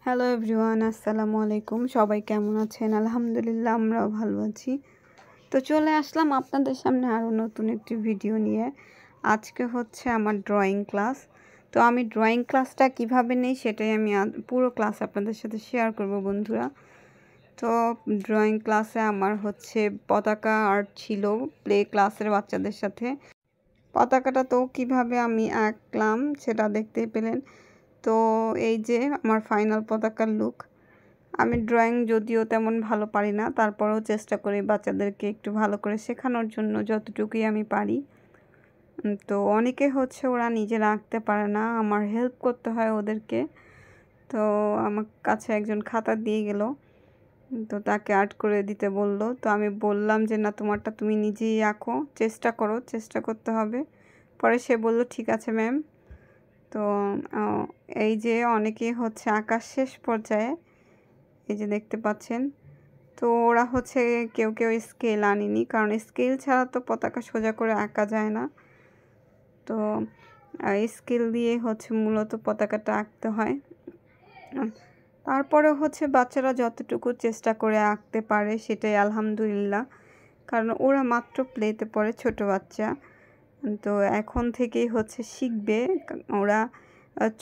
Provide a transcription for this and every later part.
Hello everyone, আসসালামু আলাইকুম। সবাই কেমন আছেন? আলহামদুলিল্লাহ, আমরাও ভালো আছি। তো চলে আসলাম আপনাদের সামনে আরও নতুন একটি ভিডিও নিয়ে। আজকে হচ্ছে আমার ড্রয়িং ক্লাস। তো আমি ড্রয়িং ক্লাসটা কিভাবে নেই সেটাই আমি পুরো ক্লাস আপনাদের সাথে শেয়ার করব বন্ধুরা। তো ড্রয়িং ক্লাসে আমার হচ্ছে পতাকা আর্ট ছিল প্লে ক্লাসের বাচ্চাদের সাথে। পতাকাটা তো কিভাবে আমি আঁকলাম সেটা দেখতেই পেলেন। তো এই যে আমার ফাইনাল পতাকার লুক। আমি ড্রয়িং যদিও তেমন ভালো পারি না, তারপরেও চেষ্টা করি বাচ্চাদেরকে একটু ভালো করে শেখানোর জন্য যতটুকুই আমি পারি। তো অনেকে হচ্ছে ওরা নিজেরা আঁকতে পারে না, আমার হেল্প করতে হয় ওদেরকে। তো আমার কাছে একজন খাতা দিয়ে গেল, তো তাকে আর্ট করে দিতে বলল। তো আমি বললাম যে না, তোমারটা তুমি নিজেই আঁকো, চেষ্টা করো, চেষ্টা করতে হবে। পরে সে বলল ঠিক আছে ম্যাম। তো এই যে অনেকেই হচ্ছে আঁকার শেষ পর্যায়ে, এই যে দেখতে পাচ্ছেন। তো ওরা হচ্ছে কেউ কেউ স্কেল আনেনি, কারণ স্কেল ছাড়া তো পতাকা সোজা করে আঁকা যায় না। তো স্কেল দিয়ে হচ্ছে মূলত পতাকাটা আঁকতে হয়। তারপরে হচ্ছে বাচ্চারা যতটুকু চেষ্টা করে আঁকতে পারে সেটাই আলহামদুলিল্লাহ, কারণ ওরা মাত্র প্লেতে পড়ে, ছোট বাচ্চা। তো এখন থেকেই হচ্ছে শিখবে ওরা।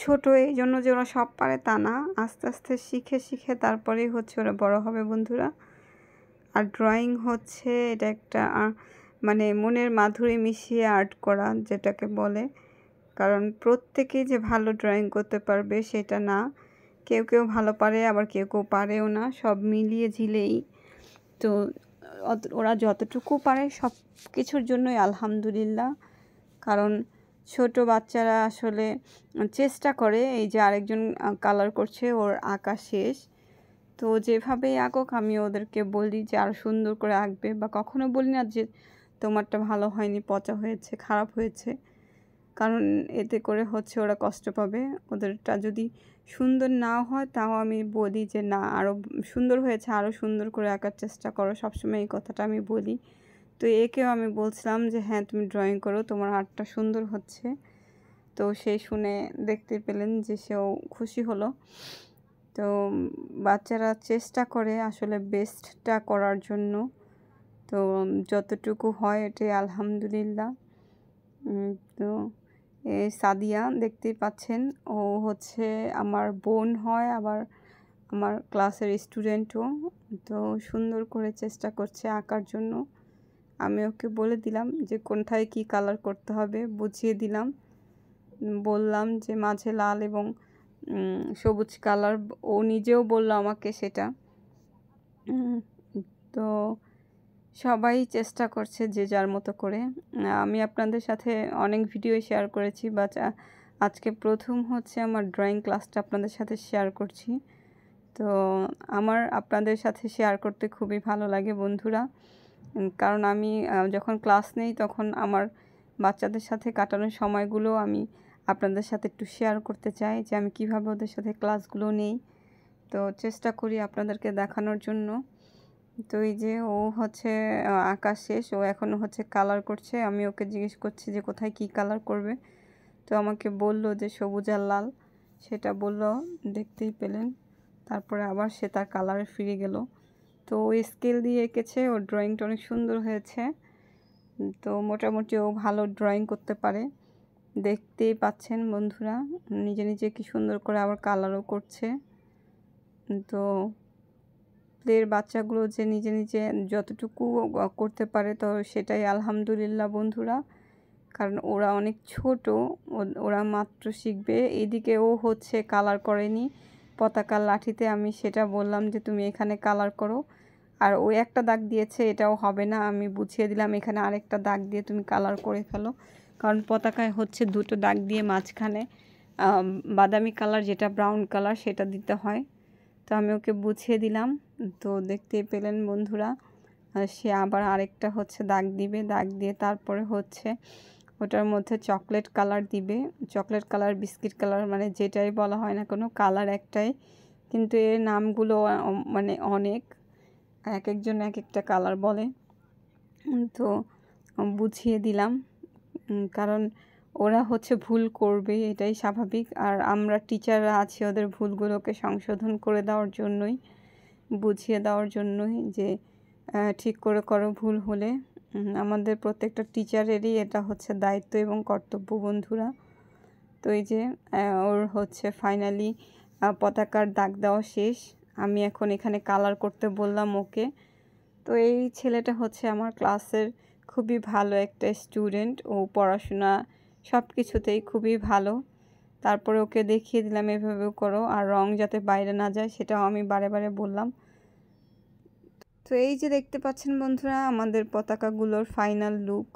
ছোট এই জন্য যে ওরা সব পারে তা না, আস্তে আস্তে শিখে শিখে তারপরেই হচ্ছে ওরা বড় হবে বন্ধুরা। আর ড্রয়িং হচ্ছে এটা একটা মানে মনের মাধুরী মিশিয়ে আর্ট করা যেটাকে বলে। কারণ প্রত্যেকেই যে ভালো ড্রয়িং করতে পারবে সেটা না, কেউ কেউ ভালো পারে, আবার কেউ কেউ পারেও না, সব মিলিয়ে ঝিলেই। তো ওরা যতটুকু পারে সব কিছুর জন্যই আলহামদুলিল্লাহ। কারণ ছোট বাচ্চারা আসলে চেষ্টা করে, এই যে আরেকজন কালার করছে, ওর আঁকা শেষ। তো যেভাবেই আঁকুক আমি ওদেরকে বলি যে আরও সুন্দর করে আঁকবে, বা কখনো বলি না যে তোমারটা ভালো হয়নি, পচা হয়েছে, খারাপ হয়েছে। কারণ এতে করে হচ্ছে ওরা কষ্ট পাবে। ওদেরটা যদি সুন্দর না হয় তাও আমি বলি যে না, আরও সুন্দর হয়েছে, আরও সুন্দর করে আঁকার চেষ্টা করো, সবসময় এই কথাটা আমি বলি। তো একেও আমি বলছিলাম যে হ্যাঁ তুমি ড্রয়িং করো, তোমার আর্টটা সুন্দর হচ্ছে। তো সেই শুনে দেখতে পেলেন যে সেও খুশি হলো। তো বাচ্চারা চেষ্টা করে আসলে বেস্টটা করার জন্য। তো যতটুকু হয় এটাই আলহামদুলিল্লাহ। তো সাদিয়া দেখতেই পাচ্ছেন, ও হচ্ছে আমার বোন হয়, আবার আমার ক্লাসের স্টুডেন্টও। তো সুন্দর করে চেষ্টা করছে আঁকার জন্য। আমি ওকে বলে দিলাম যে কোনটায় কী কালার করতে হবে, বুঝিয়ে দিলাম, বললাম যে মাঝে লাল এবং সবুজ কালার। ও নিজেও বলল আমাকে সেটা। তো সবাই চেষ্টা করছে যে যার মতো করে। আমি আপনাদের সাথে অনেক ভিডিও শেয়ার করেছি, বাট আজকে প্রথম হচ্ছে আমার ড্রয়িং ক্লাসটা আপনাদের সাথে শেয়ার করছি। তো আমার আপনাদের সাথে শেয়ার করতে খুবই ভালো লাগে বন্ধুরা, কারণ আমি যখন ক্লাস নেই তখন আমার বাচ্চাদের সাথে কাটানোর সময়গুলো আমি আপনাদের সাথে একটু শেয়ার করতে চাই, যে আমি কিভাবে ওদের সাথে ক্লাসগুলো নেই। তো চেষ্টা করি আপনাদেরকে দেখানোর জন্য। তো এই যে ও হচ্ছে আঁকা শেষ, ও এখন হচ্ছে কালার করছে। আমি ওকে জিজ্ঞেস করছি যে কোথায় কি কালার করবে। তো আমাকে বলল যে সবুজ আর লাল, সেটা বলল, দেখতেই পেলেন। তারপরে আবার সে তার কালারে ফিরে গেল। তো ও স্কেল দিয়ে এঁকেছে, ওর ড্রয়িংটা অনেক সুন্দর হয়েছে। তো মোটামুটি ও ভালো ড্রয়িং করতে পারে, দেখতেই পাচ্ছেন বন্ধুরা। নিজে নিজে কি সুন্দর করে আবার কালারও করছে। তো প্লের বাচ্চাগুলো যে নিজে নিজে যতটুকু করতে পারে, তো সেটাই আলহামদুলিল্লাহ বন্ধুরা। কারণ ওরা অনেক ছোট, ওরা মাত্র শিখবে। এদিকে ও হচ্ছে কালার করেনি পতাকার লাঠিতে। আমি সেটা বললাম যে তুমি এখানে কালার করো, আর ওই একটা দাগ দিয়েছে, এটাও হবে না। আমি বুঝিয়ে দিলাম এখানে আরেকটা দাগ দিয়ে তুমি কালার করে ফেলো, কারণ পতাকায় হচ্ছে দুটো দাগ দিয়ে মাঝখানে বাদামি কালার, যেটা ব্রাউন কালার, সেটা দিতে হয়। তো আমি ওকে বুঝিয়ে দিলাম। তো দেখতেই পেলেন বন্ধুরা, সে আবার আরেকটা হচ্ছে দাগ দিবে, দাগ দিয়ে তারপরে হচ্ছে ওটার মধ্যে চকলেট কালার দিবে। চকলেট কালার, বিস্কিট কালার, মানে যেটাই বলা হয় না কোনো, কালার একটাই, কিন্তু এর নামগুলো মানে অনেক, এক একজন এক একটা কালার বলে। তো বুঝিয়ে দিলাম, কারণ ওরা হচ্ছে ভুল করবে, এটাই স্বাভাবিক। আর আমরা টিচাররা আছি ওদের ভুলগুলোকে সংশোধন করে দেওয়ার জন্যই, বুঝিয়ে দেওয়ার জন্যই যে ঠিক করে করো ভুল হলে। আমাদের প্রত্যেকটা টিচারেরই এটা হচ্ছে দায়িত্ব এবং কর্তব্য বন্ধুরা। তো এই যে ওর হচ্ছে ফাইনালি পতাকার দাগ দেওয়া শেষ। আমি এখন এখানে কালার করতে বললাম ওকে। তো এই ছেলেটা হচ্ছে আমার ক্লাসের খুবই ভালো একটা স্টুডেন্ট, ও পড়াশোনা সব কিছুতেই খুবই ভালো। তারপরে ওকে দেখিয়ে দিলাম এভাবেও করো, আর রং যাতে বাইরে না যায় সেটাও আমি বারে বারে বললাম। তো এই যে দেখতে পাচ্ছেন বন্ধুরা আমাদের পতাকাগুলোর ফাইনাল লুক।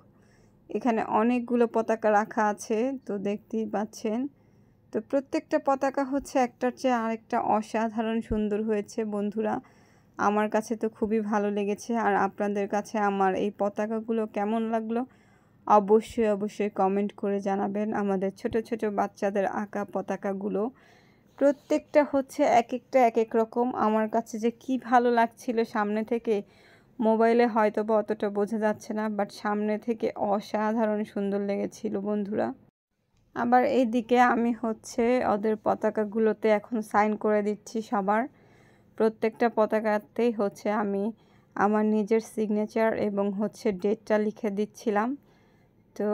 এখানে অনেকগুলো পতাকা রাখা আছে, তো দেখতেই পাচ্ছেন। তো প্রত্যেকটা পতাকা হচ্ছে একটার চেয়ে আরেকটা অসাধারণ সুন্দর হয়েছে বন্ধুরা। আমার কাছে তো খুবই ভালো লেগেছে। আর আপনাদের কাছে আমার এই পতাকাগুলো কেমন লাগলো অবশ্যই কমেন্ট করে জানাবেন। আমাদের ছোট ছোট বাচ্চাদের আঁকা পতাকাগুলো প্রত্যেকটা হচ্ছে এক এক রকম। আমার কাছে যে কি ভালো লাগছিল সামনে থেকে, মোবাইলে হয়তো বা অতটা বোঝা যাচ্ছে না, বাট সামনে থেকে অসাধারণ সুন্দর লেগেছিল বন্ধুরা। আবার এইদিকে আমি হচ্ছে ওদের পতাকাগুলোতে এখন সাইন করে দিচ্ছি সবার। প্রত্যেকটা পতাকাতেই হচ্ছে আমি আমার নিজের সিগনেচার এবং হচ্ছে ডেটটা লিখে দিচ্ছিলাম। তো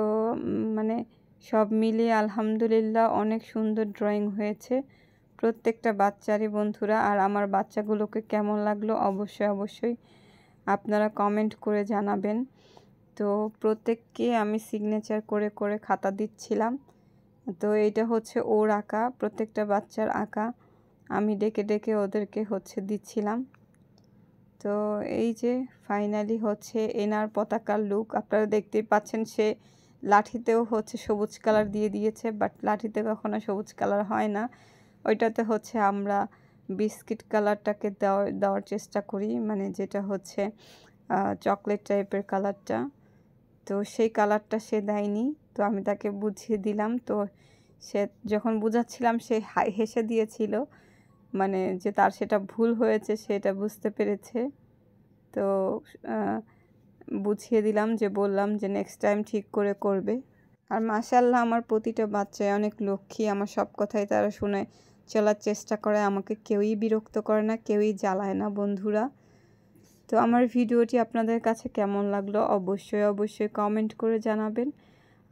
মানে সব মিলিয়ে আলহামদুলিল্লাহ অনেক সুন্দর ড্রয়িং হয়েছে প্রত্যেকটা বাচ্চারই বন্ধুরা। আর আমার বাচ্চাগুলোকে কেমন লাগলো অবশ্যই আপনারা কমেন্ট করে জানাবেন। তো প্রত্যেককে আমি সিগনেচার করে করে খাতা দিচ্ছিলাম। তো এইটা হচ্ছে ওর আঁকা, প্রত্যেকটা বাচ্চার আঁকা আমি ডেকে ডেকে ওদেরকে হচ্ছে দিচ্ছিলাম। তো এই যে ফাইনালি হচ্ছে এনার পতাকার লুক আপনারা দেখতেই পাচ্ছেন। সে লাঠিতেও হচ্ছে সবুজ কালার দিয়ে দিয়েছে, বাট লাঠিতে কখনো সবুজ কালার হয় না। ওইটাতে হচ্ছে আমরা বিস্কিট কালারটাকে দেওয়ার চেষ্টা করি, মানে যেটা হচ্ছে চকলেট টাইপের কালারটা। তো সেই কালারটা সে দেয়নি, তো আমি তাকে বুঝিয়ে দিলাম। তো সে যখন বুঝাচ্ছিলাম সে হেসে দিয়েছিল, মানে যে তার সেটা ভুল হয়েছে সেটা বুঝতে পেরেছে। তো বুঝিয়ে দিলাম, যে বললাম যে নেক্সট টাইম ঠিক করে করবে। আর মাশাআল্লাহ আমার প্রতিটা বাচ্চাই অনেক লক্ষ্মী, আমার সব কথাই তারা শুনে চলার চেষ্টা করে, আমাকে কেউই বিরক্ত করে না, কেউই জ্বালায় না বন্ধুরা। তো আমার ভিডিওটি আপনাদের কাছে কেমন লাগলো অবশ্যই কমেন্ট করে জানাবেন।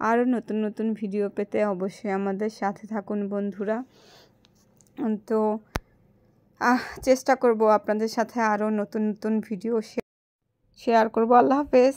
আরও নতুন নতুন ভিডিও পেতে অবশ্যই আমাদের সাথে থাকুন বন্ধুরা। তো চেষ্টা করব আপনাদের সাথে আরও নতুন নতুন ভিডিও শেয়ার করব। আল্লাহ হাফেজ।